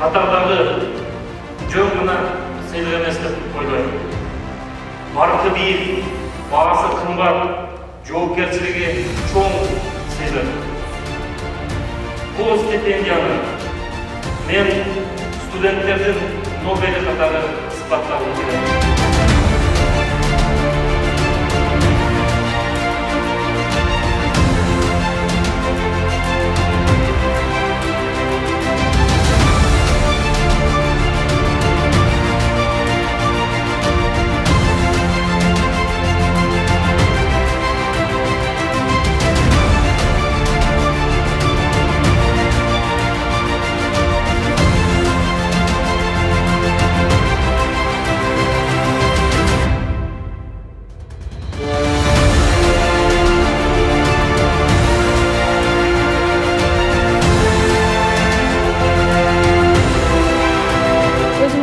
қатардағы жөн ғана сыйлық емес деп ойлаймын. Барқы биік, бағасы қымбат, жауапкершілігі чоң сыйлық. Бұл стипендияны мен студенттердің Нобель қатары сипаттағым келеді.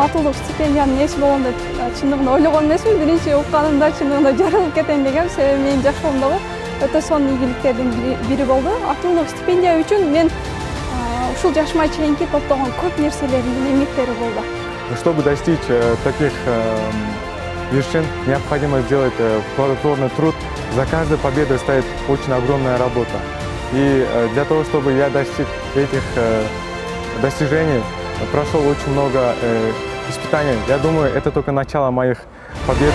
Атылдық стипендияның несі болғанда шындығында ойлаған емеспін. Бірінші оқығанымда шындығында жарылып кетейін деген, себебі менің жас жолымдағы өте соң игіліктердің бірі болды. Атылдық стипендия үшін мен ушул жашыма чейинки топтогон көп нерселердин эмгектери болды. Чтобы достичь таких вершин, необходимо сделать плодотворный труд. За каждой победой стоит очень огромная работа. И для того, чтобы я достиг этих достижений, прошел очень много испытаний. Я думаю, это только начало моих побед.